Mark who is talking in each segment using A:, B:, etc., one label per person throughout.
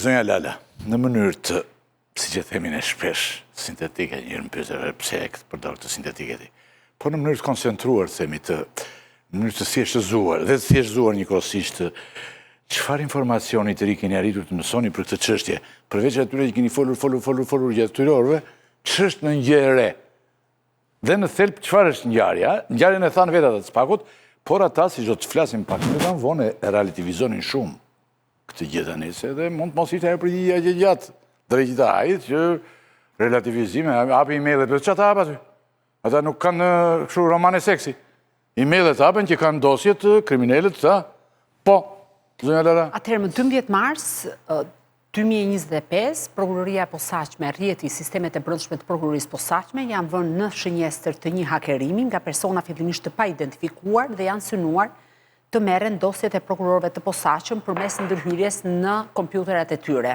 A: Zonja Lala, në mënyrë të, si që themin e shpesh, sintetike, njërë më pyetër pse e këtë përdorë të sintetike ti, po në mënyrë të koncentruar, themi të, në mënyrë të thjeshtëzuar, dhe të thjeshtëzuar njëkohësisht, çfarë informacioni të ri keni arritur të mësoni për këtë çështje, përveç atyre që keni folur gjatë këtyre orëve, ç'është në ngjarje e re? Dhe në thelb çfarë është ngjarja? Ngjarjen e thanë vetë ata të Spakut, por ata, si do të flasim pak më vonë, e relativizonin shumë këtë gjë tani, se dhe mund të mos ishte ajo përgjigjja që gjatë drejtarit që relativizime, hapi email-et, për çfarë hap aty? Ata nuk kanë kështu romane seksi. Email-et hapen që kanë dosjet kriminalet ta. Po, zonja Lara.
B: Atëherë më 12 mars 2025, Prokuroria e Posaçme, rrjeti sistemet e brendshme të Prokurorisë Posaçme janë vënë në shënjestër të një hakerimi nga persona fillimisht të pa identifikuar dhe janë synuar të merren dosjet e prokurorëve të posaçëm përmes ndërhyrjes në kompjuterat e tyre.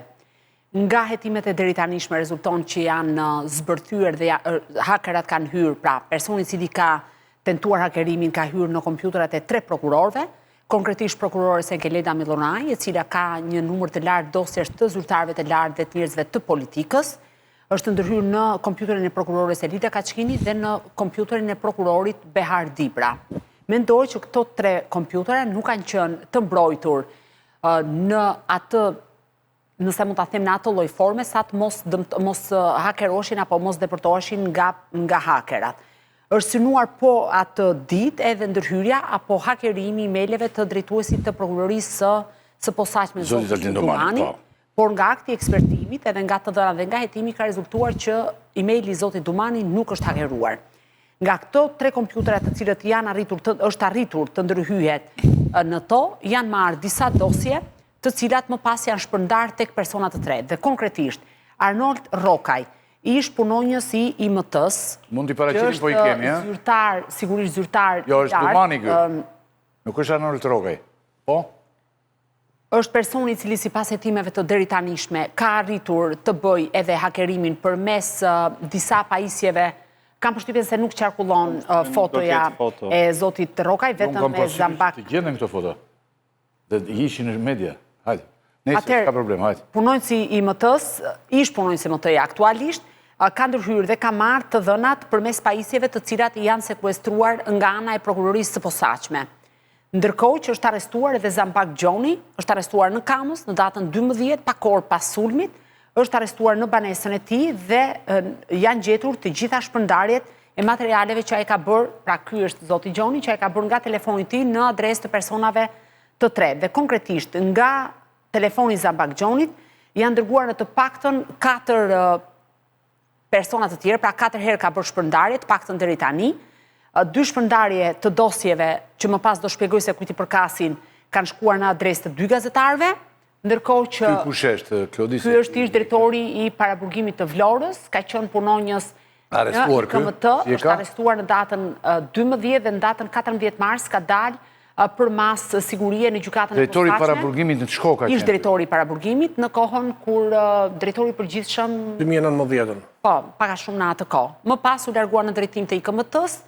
B: Nga hetimet e deritanishme rezulton që janë zbërthyer dhe hakerat kanë hyrë, pra personi i cili ka tentuar hakerimin ka hyrë në kompjuterat e 3 prokurorëve, konkretisht prokurores Enkeleda Millonaj, e cila ka një numër të lartë dosjesh të zyrtarëve të lartë dhe të njerëzve të politikës, është ndërhyrë në kompjuterin e prokurores Elida Kaçkini dhe në kompjuterin e prokurorit Behar Dibra. Mendoj që këto 3 kompjutere nuk kanë qenë të mbrojtur në atë, nëse mund ta them në atë lloj forme, sa të mos hakeroshin apo mos depërtoheshin nga hakerat. Është synuar po atë ditë edhe ndërhyrja apo hakerimi i emaileve të drejtuesit të prokurorisë së posaçme zotit Dumani, por nga akti i ekspertimit edhe nga të dhënat dhe nga hetimi ka rezultuar që emaili i zotit Dumani nuk është hakeruar. Nga këto 3 kompjuterat të cilët është arritur të ndërhyhet në to, janë marrë disa dosje të cilat më pas janë shpërndarë tek persona të tretë. Dhe konkretisht, Arnold Rokaj, ish punonjës i IMT-s,
A: mund t'i paraqitim po i kemi,
B: ja? Zyrtar, sigurisht zyrtar.
A: Jo, është Dumani ky. Nuk është Arnold Rokaj. Po?
B: Është personi i cili sipas hetimeve të deritanishme ka arritur të bëjë edhe hakerimin përmes disa pajisjeve. Kam përshtypjen se nuk qarkullon fotoja e zotit Rokaj, vetëm me zambak.
A: Të gjenden këto foto. Dhe ishin në media. Hajde. Nëse ka problem, hajde.
B: Punonjësi i IMT-s, ish punonjësi i IMT-ja aktualisht, ka ndërhyrë dhe ka marrë të dhënat përmes pajisjeve të cilat janë sekuestruar nga ana e prokurorisë së posaçme. Ndërkohë që është arrestuar edhe Zambak Gjoni, është arrestuar në Kamës në datën 12 pak orë pas sulmit, është arrestuar në banesën e tij dhe janë gjetur të gjitha shpërndarjet e materialeve që ai ka bërë, pra ky është zoti Gjoni, që ai ka bërë nga telefoni i tij në adresë të personave të tretë. Dhe konkretisht nga telefoni i Zambak Gjonit janë dërguar në të paktën 4 persona të tjerë, pra 4 herë ka bërë shpërndarje, të paktën deri tani, 2 shpërndarje të dosjeve që më pas do shpjegoj se kujt i përkasin, kanë shkuar në adresë të 2 gazetarëve. Ndërkohë që ky është ish drejtori i paraburgimit të Vlorës, ka qenë punonjës në KMT, është arrestuar në datën 12 dhe në datën 14 mars ka dalë për mas sigurie në gjykatën e posaçme.
A: Drejtori i paraburgimit në çko ka qenë?
B: Ish drejtori i paraburgimit në kohën kur drejtori i përgjithshëm
C: 2019.
B: Po, pak a shumë në atë kohë. Më pas u larguar në drejtim të IKMT-s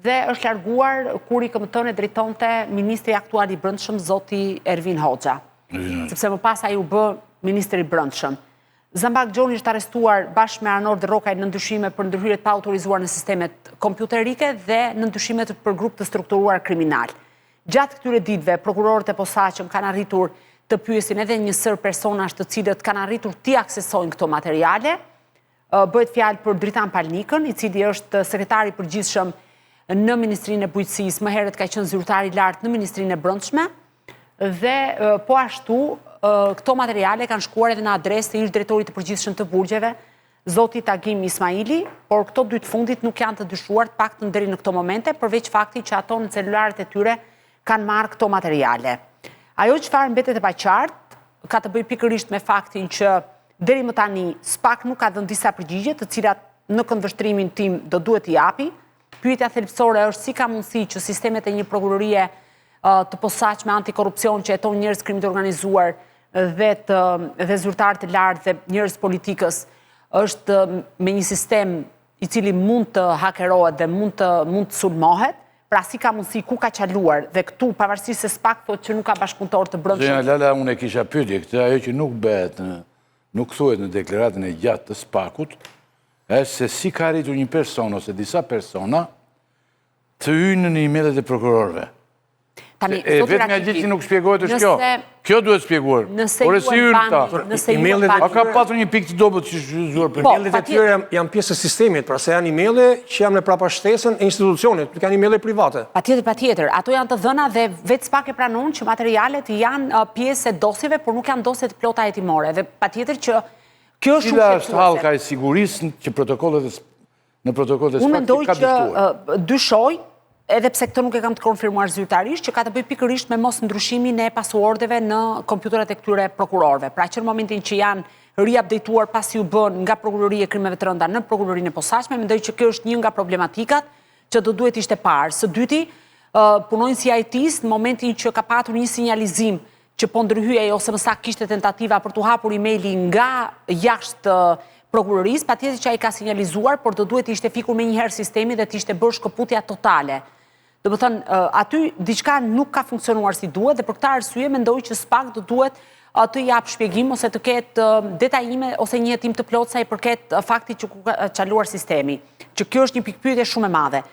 B: dhe është larguar kur IKMT-n e drejtonte ministri aktual i brendshëm zoti Ervin Hoxha. Sepse më pas ai u bë ministri i brendshëm. Zambak Gjoni është arrestuar bashkë me Arnold Rokaj në ndryshime për ndërhyrjet pa autorizuar në sistemet kompjuterike dhe në ndryshimet për grup të strukturuar kriminal. Gjatë këtyre ditëve, prokurorët e posaçëm kanë arritur të pyesin edhe një sër personash të cilët kanë arritur t'i aksesojnë këto materiale. Bëhet fjalë për Dritan Palnikën, i cili është sekretari i përgjithshëm në Ministrinë e Bujqësisë, më herët ka qenë zyrtar i lartë në Ministrinë e Brendshme. Dhe po ashtu, këto materiale kanë shkuar edhe në adresë të ish drejtorit të përgjithshëm të burgjeve, zoti Tagim Ismaili, por këto 2 të fundit nuk janë të dyshuar të paktën deri në këto momente, përveç fakti që ato në celularët e tyre kanë marrë këto materiale. Ajo çfarë mbetet e paqartë ka të bëjë pikërisht me faktin që deri më tani SPAK nuk ka dhënë disa përgjigje, të cilat në këndvështrimin tim do duhet t'i japi. Pyetja thelbësore është si ka mundësi që sistemet e një prokurorie të posaçme antikorrupsion që jeton njerëz krimit organizuar dhe zyrtar të lartë dhe njerëz politikës është me një sistem i cili mund të hakerohet dhe mund të sulmohet, Pra si ka mundësi, ku ka qaluar, dhe këtu, pavarësisht se SPAK thot që nuk ka bashkëpunëtor të brendshëm.
A: Zënja Lala, unë e kisha pyetje, këtë ajo që nuk thuhet në deklaratën e gjatë të SPAK-ut, është se si ka arritur një person ose disa persona të hynë në emailët e prokurorëve. Vetëm nga gjithë që nuk shpjegohet është kjo. Kjo duhet shpjeguar. Por e si hyrë ta? A ka patur një pikë të dobët që shfrytzuar për
C: emailët e tyre janë pjesë e sistemit, pra se janë emailë që janë në prapashtesën e institucionit, nuk janë emailë private.
B: Patjetër. Ato janë të dhëna dhe vetë SPAK e pranon që materialet janë pjesë e dosjeve, por nuk janë dosje të plota hetimore. Dhe patjetër që kjo është shumë
A: Cila është hallka e sigurisë që në protokollet e SPAK
B: unë mendoj që dyshoj, edhe pse këtë nuk e kam të konfirmuar zyrtarisht, që ka të bëjë pikërisht me mos ndryshimin e pasuordeve në kompjuterat e këtyre prokurorëve. Pra që në momentin që janë riupdateuar pasi u bën nga prokuroria e krimeve të rënda në prokurorinë e posaçme, mendoj që kjo është një nga problematikat që do duhet ishte parë. Së dyti, punojnë si IT-s në momentin që ka patur një sinjalizim që po ndërhyej ose më saktë kishte tentativa për të hapur emaili nga jashtë prokurorisë, patjetër që ai ka sinjalizuar, por do duhet ishte fikur me njëherë sistemi dhe të ishte bërë shkëputja totale. Do të thënë, aty diçka nuk ka funksionuar si duhet dhe për këtë arsye mendoj që SPAK do duhet të jap shpjegim ose të ketë detajime ose një hetim të plotë sa i përket faktit që ka çaluar sistemi, që kjo është një pikpyetje shumë e madhe.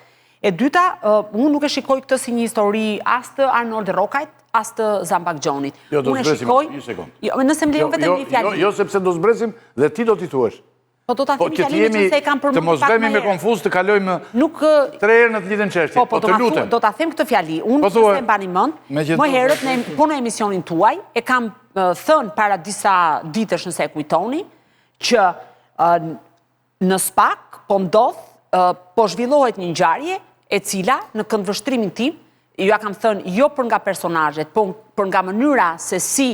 B: E dyta, unë nuk e shikoj këtë si një histori as të Arnold Rokajt, as të Zambak Gjonit.
A: Jo, do zbresim, një sekund.
B: Nëse më lejon vetëm një fjalë.
A: Jo, sepse do zbresim dhe ti do t'i thuash.
B: Po do ta themi fjalimin që se e kam përmendur
A: të mos vemi me konfuz të kalojmë 3 herë në të njëjtën çështje.
B: Po të lutem. Do ta them këtë fjali. Unë se e mbani mend, më herët në emisionin tuaj e kam thënë para disa ditësh nëse e kujtoni që në SPAK po zhvillohet një ngjarje e cila në këndvështrimin tim, ja kam thënë jo për nga personazhet, po për nga mënyra se si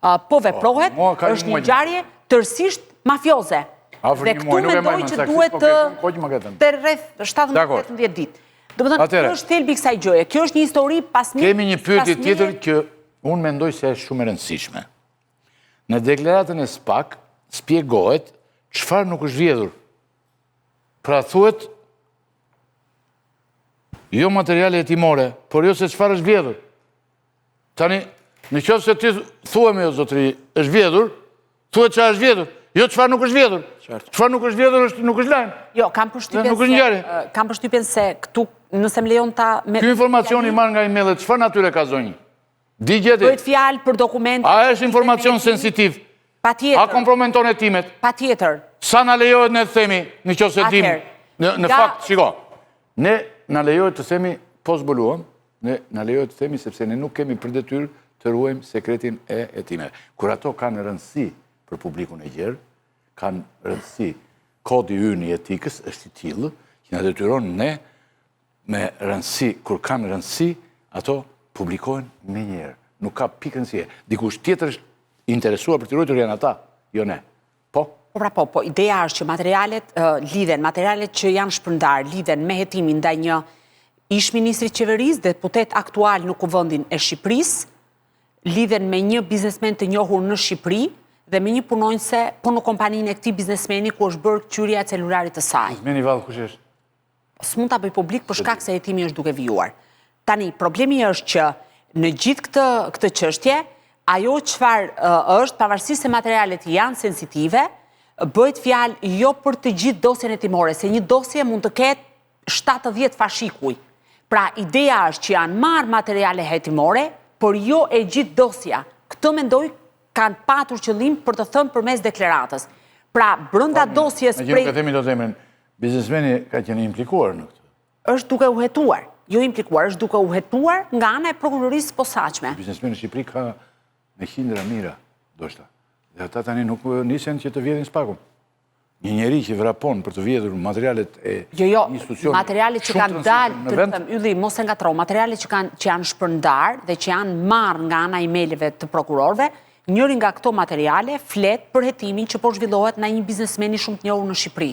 B: po veprohet, është një ngjarje tërësisht mafioze. Dhe këtu mendoj që duhet të rreth 17-18 ditë. Do të thënë, kjo është thelbi i kësaj gjëje. Kjo është një histori pasmir.
A: Kemi një pyetje tjetër që unë mendoj se është shumë e rëndësishme. Në deklaratën e SPAK shpjegohet çfarë nuk është vjedhur. Pra thuhet jo materiale hetimore, por jo se çfarë është vjedhur. Tani, nëse ti thuam jo zotëri, është vjedhur, thuhet çfarë është vjedhur. Jo, çfarë nuk është vjedhur. Çfarë nuk është vjedhur nuk është lajm.
B: Jo, kam përshtypjen se këtu, nëse më lejon ta...
A: Ky informacion i marr nga emailët, çfarë natyre ka zonjë? Di gjeti.
B: Bëhet fjalë për dokumente...
A: A është informacion sensitiv?
B: Patjetër.
A: A kompromenton hetimet?
B: Patjetër.
A: Sa na lejohet ne të themi, nëse dim, në fakt, shiko, ne na lejohet të themi, po zbuluam, ne na lejohet të themi sepse ne nuk kemi për detyrë të ruajmë sekretin e hetimeve. Kur ato kanë rëndësi për publikun e gjerë, kanë rëndësi, kodi ynë i etikës është i tillë, që na detyron ne me rëndësi, kur kanë rëndësi, ato publikohen me njerë. Nuk ka pikë rëndësie. Dikush tjetër është interesuar për të ruajtur janë ata, jo ne. Po?
B: Po, ideja është që materialet që janë shpërndar, lidhen me hetimin ndaj një ish ministri qeverisë, deputet aktual në Kuvendin e Shqipërisë, lidhen me një biznesmen të njohur në Shqipëri, dhe me një punonjëse po në kompaninë e këtij biznesmeni ku është bërë qyrja e celularit të saj.
A: Biznesmeni vallë kush është?
B: S'mund ta bëj publik për shkak se hetimi është duke vijuar. Tani, problemi është që në gjithë këtë çështje, ajo çfarë është, pavarësisht se materialet janë sensitive, bëhet fjalë jo për të gjithë dosjen hetimore, se një dosje mund të ketë 70 fashikuj. Pra, ideja është që janë marrë materiale hetimore, por jo e gjithë dosja. Këtë mendoj kanë patur qëllim për të thënë përmes deklaratës. Pra, brenda dosjes
A: prej... Me themi do të emrin, biznesmeni ka qenë implikuar në këtë?
B: Është duke u hetuar. Jo implikuar, është duke u hetuar nga ana e prokurorisë së posaçme.
A: Biznesmeni në Shqipëri ka me qindra mira, ndoshta. Dhe ata tani nuk nisen që të vjedhin SPAK-un. Një njeri që vrapon për të vjedhur materialet e institucionit...
B: Materialet që kanë dalë, Ylli, mos e ngatro, materialet që janë shpërndar dhe që janë marrë nga ana emaileve të prokurorëve, njëri nga këto materiale flet për hetimin që po zhvillohet nga një biznesmeni shumë të njohur në Shqipëri.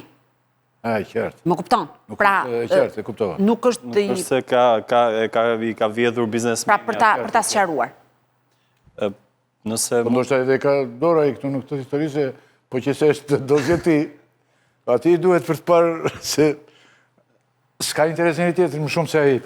A: Qartë.
B: Më kupton?
A: Pra, qartë, e kuptova.
B: Nuk është...
D: Nuk është se ka vjedhur biznesmeni...
B: Pra, për ta sqaruar.
D: Nëse...
A: Po ndoshta edhe ka dora i këtu në këtë histori se po që se është dosjeti, ati duhet për të parë se s'ka interes njëri tjetër më shumë se ai.